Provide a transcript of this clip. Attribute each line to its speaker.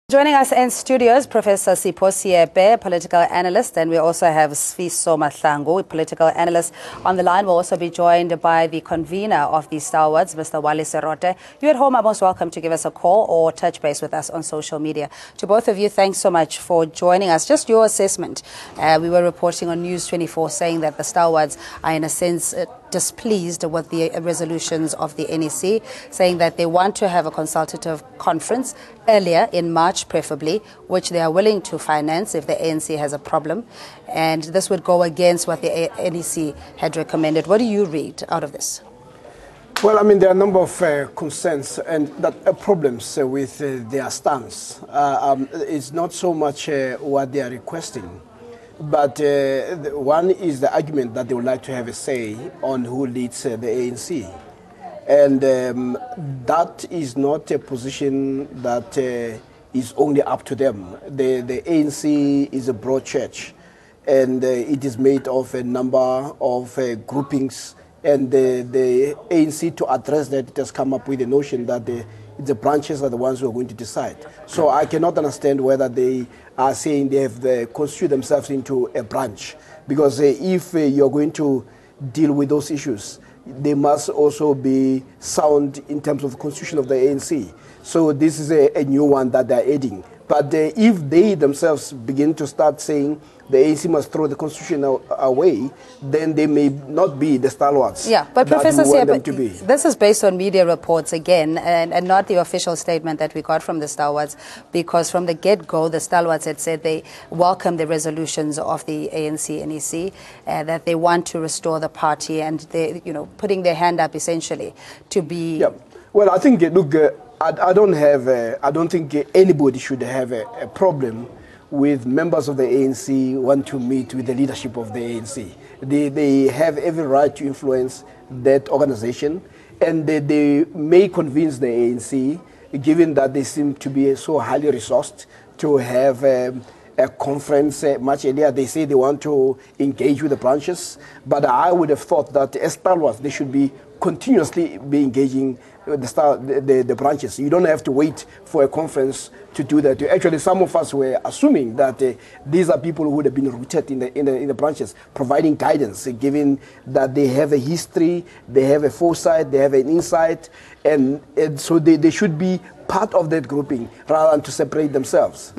Speaker 1: Joining us in studios, Professor Sipho Siepe, political analyst, and we also have Sfiso Mahlangu, political analyst. On the line, we'll also be joined by the convener of the stalwarts, Mr. Wale Serote. You at home are most welcome to give us a call or touch base with us on social media. To both of you, thanks so much for joining us. Just your assessment. We were reporting on News 24 saying that the stalwarts are in a sense displeased with the resolutions of the NEC, saying that they want to have a consultative conference earlier in March preferably, which they are willing to finance if the ANC has a problem, and this would go against what the NEC had recommended. What do you read out of this?
Speaker 2: Well, I mean, there are a number of concerns and problems with their stance. It's not so much what they are requesting, but one is the argument that they would like to have a say on who leads the ANC. And that is not a position that is only up to them. The ANC is a broad church, and it is made of a number of groupings. And the ANC, to address that, it has come up with the notion that the branches are the ones who are going to decide. So I cannot understand whether they are saying they have constituted themselves into a branch, because if you're going to deal with those issues, they must also be sound in terms of the constitution of the ANC. So this is a new one that they're adding. But if they themselves begin to start saying the ANC must throw the constitution away, then they may not be the stalwarts.
Speaker 1: Yeah, but Professor
Speaker 2: Siepe,
Speaker 1: this is based on media reports again, and not the official statement that we got from the stalwarts, because from the get-go, the stalwarts had said they welcome the resolutions of the ANC NEC, that they want to restore the party, and they, putting their hand up essentially to be.
Speaker 2: Yeah. Well, I think look, I don't think anybody should have a problem with members of the ANC want to meet with the leadership of the ANC. They have every right to influence that organization, and they may convince the ANC, given that they seem to be so highly resourced, to have a conference much earlier. They say they want to engage with the branches, but I would have thought that as stalwarts, they should be continuously be engaging the branches. You don't have to wait for a conference to do that. Actually, some of us were assuming that these are people who would have been rooted in the branches, providing guidance, given that they have a history, they have a foresight, they have an insight, and so they should be part of that grouping rather than to separate themselves.